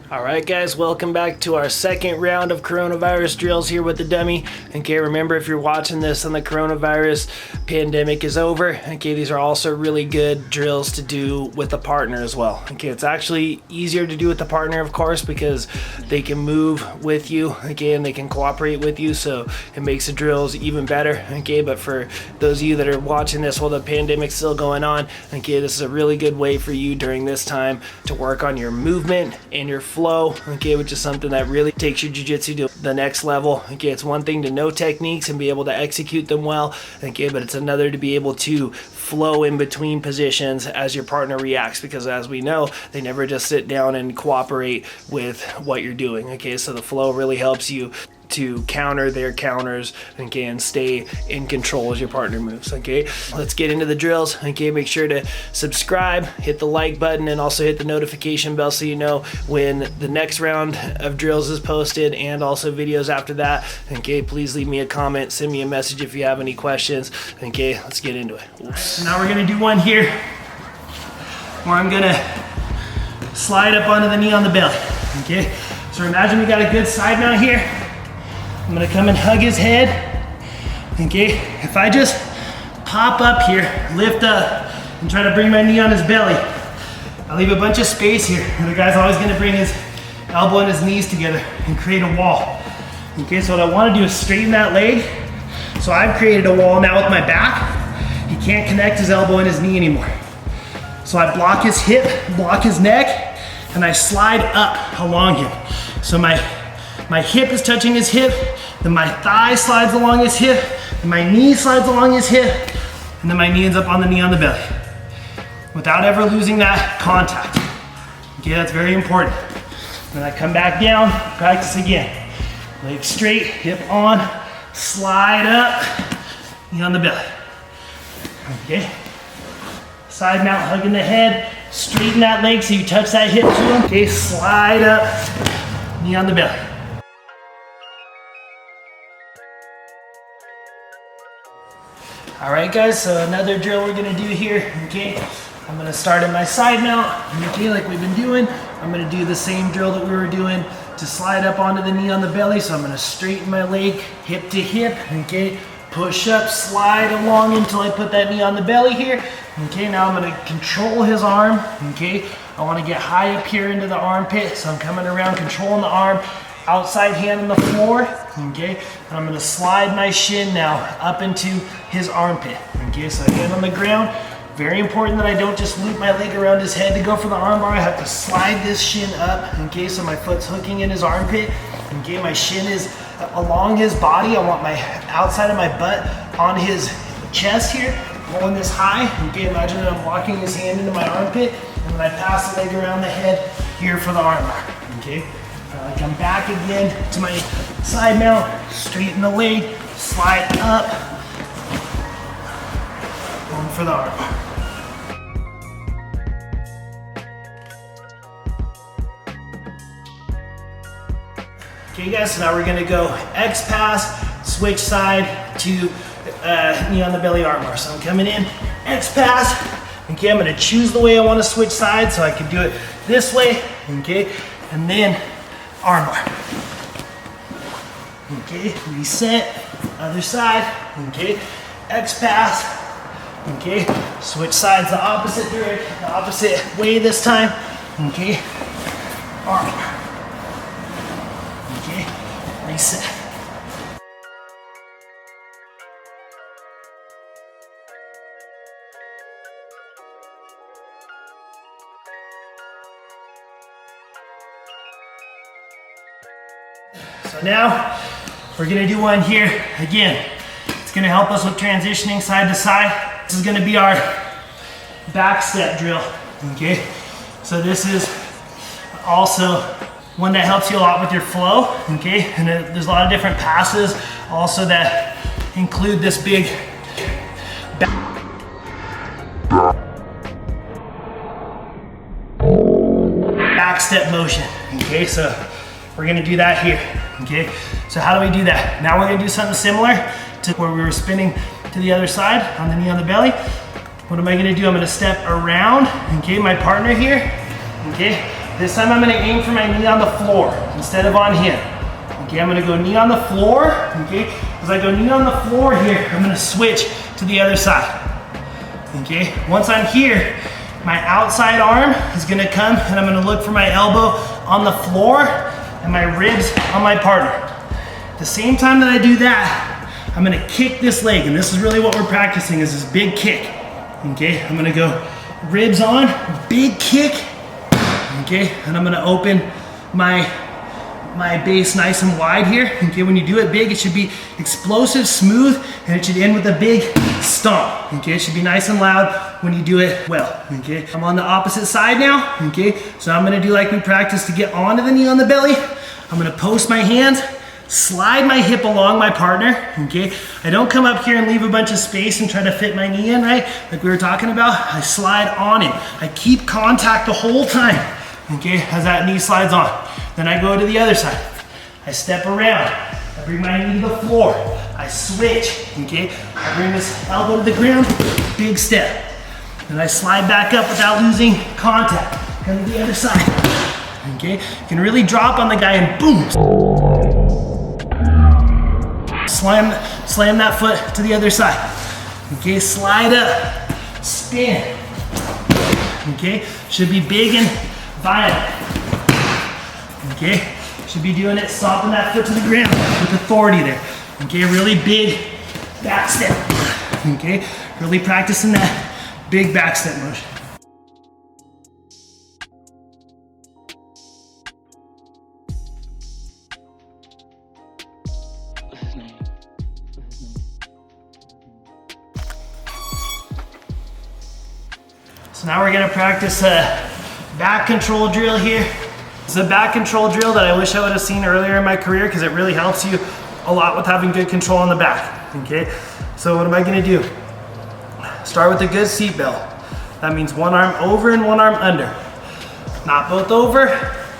All right, guys, welcome back to our second round of coronavirus drills here with the dummy. Okay, remember, if you're watching this and the coronavirus pandemic is over, okay, these are also really good drills to do with a partner as well. Okay, it's actually easier to do with the partner, of course, because they can move with you, okay, and they can cooperate with you, so it makes the drills even better, okay. But for those of you that are watching this while the pandemic's still going on, okay, this is a really good way for you during this time to work on your movement and your flow, okay, which is something that really takes your jiu-jitsu to the next level. Okay, it's one thing to know techniques and be able to execute them well, okay, but it's another to be able to flow in between positions as your partner reacts, because as we know, they never just sit down and cooperate with what you're doing. Okay, so the flow really helps you to counter their counters, okay, and stay in control as your partner moves. Okay, let's get into the drills. Okay, make sure to subscribe, hit the like button, and also hit the notification bell so you know when the next round of drills is posted, and also videos after that. Okay, please leave me a comment, send me a message if you have any questions. Okay, let's get into it. Right, so now we're gonna do one here where I'm gonna slide up onto the knee on the belly. Okay, so imagine we got a good side mount here. I'm gonna come and hug his head, okay? If I just pop up here, lift up, and try to bring my knee on his belly, I leave a bunch of space here. And the guy's always gonna bring his elbow and his knees together and create a wall. Okay, so what I wanna do is straighten that leg. So I've created a wall now with my back. He can't connect his elbow and his knee anymore. So I block his hip, block his neck, and I slide up along him. So my hip is touching his hip, then my thigh slides along his hip, and my knee slides along his hip, and then my knee ends up on the knee on the belly, without ever losing that contact. Okay, that's very important. Then I come back down, practice again. Leg straight, hip on, slide up, knee on the belly. Okay, side mount, hugging the head, straighten that leg so you touch that hip to him. Okay, slide up, knee on the belly. All right, guys, so another drill we're gonna do here, okay? I'm gonna start in my side mount, okay, like we've been doing. I'm gonna do the same drill that we were doing to slide up onto the knee on the belly. So I'm gonna straighten my leg, hip to hip, okay? Push up, slide along until I put that knee on the belly here. Okay, now I'm gonna control his arm, okay? I wanna get high up here into the armpit, so I'm coming around, controlling the arm, outside hand on the floor, okay? And I'm gonna slide my shin now up into his armpit, okay? So hand on the ground. Very important that I don't just loop my leg around his head to go for the arm bar. I have to slide this shin up, okay? So my foot's hooking in his armpit, okay? My shin is along his body. I want my outside of my butt on his chest here, holding this high, okay? Imagine that I'm walking his hand into my armpit, and then I pass the leg around the head here for the arm bar, okay? I come back again to my side mount, straighten the leg, slide up, going for the arm. Okay, guys, so now we're gonna go X pass, switch side to knee on the belly arm bar. So I'm coming in, X pass, okay, I'm gonna choose the way I wanna switch sides, so I can do it this way, okay, and then arm bar. Okay, reset, other side, okay, X pass, okay, switch sides the opposite direction, the opposite way this time, okay, arm bar, okay, reset. So now we're gonna do one here again. It's gonna help us with transitioning side to side. This is gonna be our back step drill, okay? So this is also one that helps you a lot with your flow, okay? And there's a lot of different passes also that include this big back step motion, okay? So we're gonna do that here, okay? So how do we do that? Now we're gonna do something similar to where we were spinning to the other side on the knee on the belly. What am I gonna do? I'm gonna step around, okay, my partner here, okay? This time I'm gonna aim for my knee on the floor instead of on him. Okay, I'm gonna go knee on the floor, okay? As I go knee on the floor here, I'm gonna switch to the other side. Okay, once I'm here, my outside arm is gonna come and I'm gonna look for my elbow on the floor and my ribs on my partner. At the same time that I do that, I'm gonna kick this leg, and this is really what we're practicing, is this big kick. Okay, I'm gonna go ribs on, big kick, okay, and I'm gonna open my base nice and wide here. Okay, when you do it big, it should be explosive, smooth, and it should end with a big stomp. Okay, it should be nice and loud when you do it well. Okay, I'm on the opposite side now. Okay, so I'm gonna do like we practiced to get onto the knee on the belly. I'm gonna post my hands, slide my hip along my partner. Okay, I don't come up here and leave a bunch of space and try to fit my knee in, right? Like we were talking about, I slide on him. I keep contact the whole time, okay, as that knee slides on. Then I go to the other side. I step around. I bring my knee to the floor. I switch, okay? I bring this elbow to the ground, big step. Then I slide back up without losing contact. Come to the other side, okay? You can really drop on the guy and boom. Slam that foot to the other side. Okay, slide up, spin. Okay, should be big and violent. Okay, should be doing it, stomping that foot to the ground with authority there. Okay, really big back step. Okay, really practicing that big back step motion. So now we're gonna practice a back control drill here. It's a back control drill that I wish I would have seen earlier in my career because it really helps you a lot with having good control on the back, okay? So what am I gonna do? Start with a good seat belt. That means one arm over and one arm under. Not both over,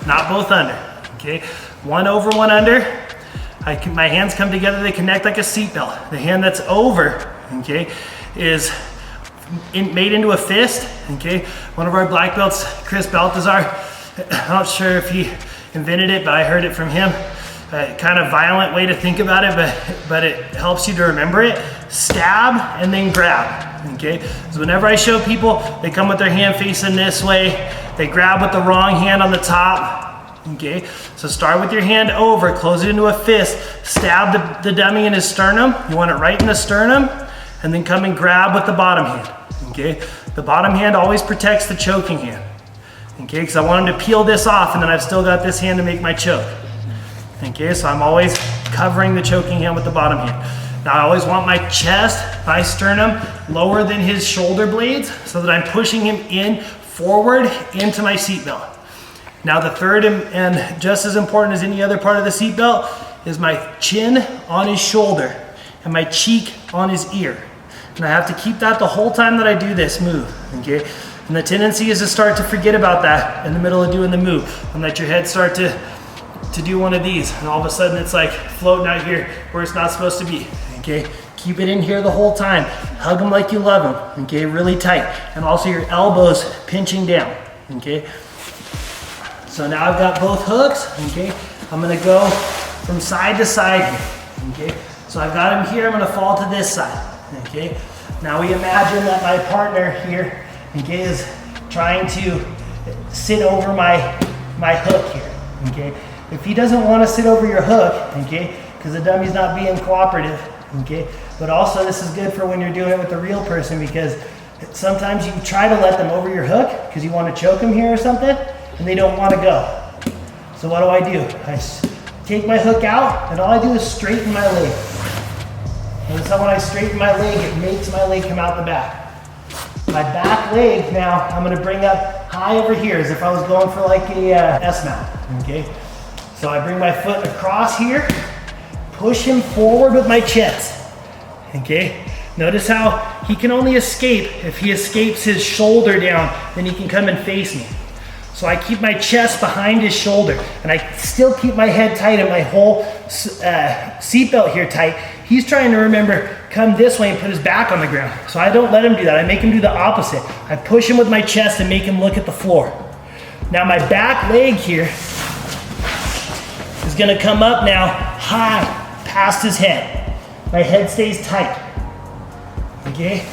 not both under, okay? One over, one under. My hands come together, they connect like a seat belt. The hand that's over, okay, is made into a fist, okay? One of our black belts, Chris Baltazar, I'm not sure if he invented it, but I heard it from him. Kind of violent way to think about it, but it helps you to remember it. Stab and then grab, okay? So whenever I show people, they come with their hand facing this way, they grab with the wrong hand on the top, okay? So start with your hand over, close it into a fist, stab the dummy in his sternum. You want it right in the sternum, and then come and grab with the bottom hand, okay? The bottom hand always protects the choking hand. Okay, because I want him to peel this off and then I've still got this hand to make my choke. Okay, so I'm always covering the choking hand with the bottom hand. Now I always want my chest, my sternum, lower than his shoulder blades so that I'm pushing him in forward into my seatbelt. Now the third and just as important as any other part of the seatbelt is my chin on his shoulder and my cheek on his ear. And I have to keep that the whole time that I do this move, okay? And the tendency is to start to forget about that in the middle of doing the move and let your head start to do one of these. And all of a sudden it's like floating out here where it's not supposed to be, okay? Keep it in here the whole time. Hug them like you love them, okay? Really tight. And also your elbows pinching down, okay? So now I've got both hooks, okay? I'm gonna go from side to side here, okay? So I've got him here, I'm gonna fall to this side, okay? Now we imagine that my partner here, okay, is trying to sit over my hook here, okay? If he doesn't want to sit over your hook, okay, because the dummy's not being cooperative, okay, but also this is good for when you're doing it with a real person because sometimes you try to let them over your hook because you want to choke them here or something and they don't want to go. So what do? I take my hook out and all I do is straighten my leg. And so when I straighten my leg, it makes my leg come out the back. My back leg now, I'm gonna bring up high over here as if I was going for like a S-mount, okay? So I bring my foot across here, push him forward with my chest, okay? Notice how he can only escape if he escapes his shoulder down, then he can come and face me. So I keep my chest behind his shoulder and I still keep my head tight and my whole seatbelt here tight. He's trying to remember, come this way and put his back on the ground. So I don't let him do that. I make him do the opposite. I push him with my chest and make him look at the floor. Now my back leg here is gonna come up now high past his head. My head stays tight, okay?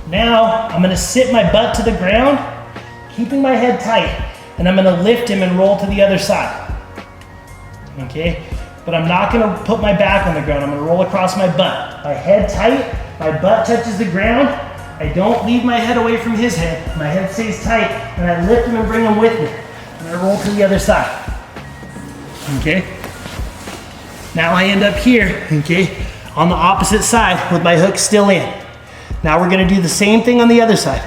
Now I'm gonna sit my butt to the ground, keeping my head tight, and I'm gonna lift him and roll to the other side, okay? But I'm not gonna put my back on the ground. I'm gonna roll across my butt. My head tight, my butt touches the ground. I don't leave my head away from his head. My head stays tight, and I lift him and bring him with me. And I roll to the other side, okay? Now I end up here, okay, on the opposite side with my hook still in. Now we're gonna do the same thing on the other side.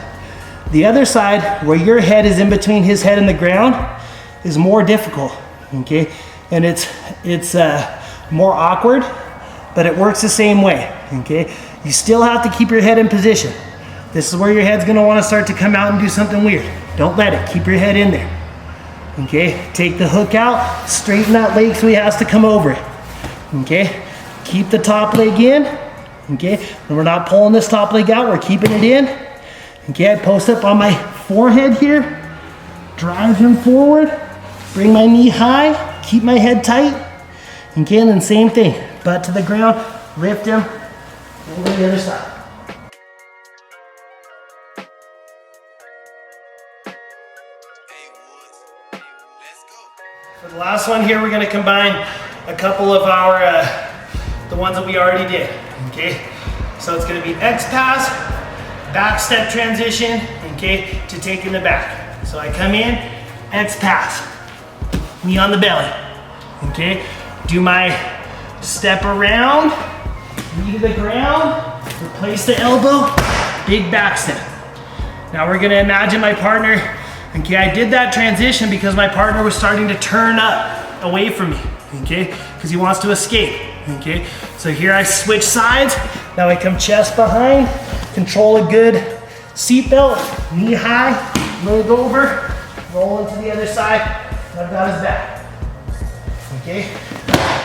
The other side, where your head is in between his head and the ground, is more difficult, okay? And it's more awkward, but it works the same way, okay? You still have to keep your head in position. This is where your head's gonna wanna start to come out and do something weird. Don't let it, keep your head in there, okay? Take the hook out, straighten that leg so he has to come over it, okay? Keep the top leg in, okay? And we're not pulling this top leg out, we're keeping it in. Okay, I post up on my forehead here, drive him forward, bring my knee high, keep my head tight. Okay, and then same thing, butt to the ground, lift him, over to the other side. For the last one here, we're gonna combine a couple of our, the ones that we already did, okay? So it's gonna be X pass, back step transition, okay, to take in the back. So I come in, X pass, knee on the belly, okay? Do my step around, knee to the ground, replace the elbow, big back step. Now we're gonna imagine my partner, okay, I did that transition because my partner was starting to turn up away from me, okay, because he wants to escape, okay? So here I switch sides, now I come chest behind, control a good seatbelt, knee high, leg over, roll into the other side, and I've got his back. Okay,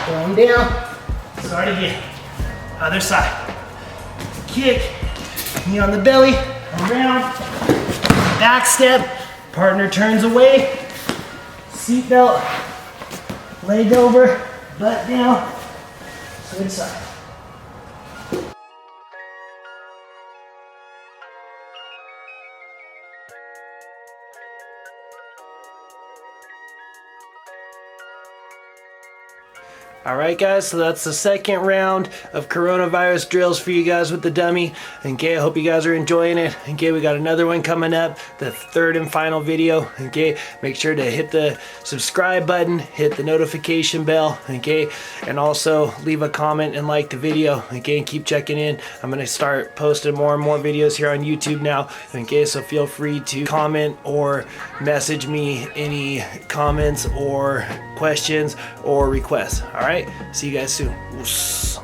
going down, start again. Other side. Kick, knee on the belly, around, back step, partner turns away, seatbelt, leg over, butt down, switch side. All right, guys, so that's the second round of coronavirus drills for you guys with the dummy. Okay, I hope you guys are enjoying it. Okay, we got another one coming up, the third and final video. Okay, make sure to hit the subscribe button, hit the notification bell, okay, and also leave a comment and like the video. Okay, and keep checking in. I'm gonna start posting more and more videos here on YouTube now. Okay, so feel free to comment or message me any comments or questions or requests. All right, see you guys soon. Oos.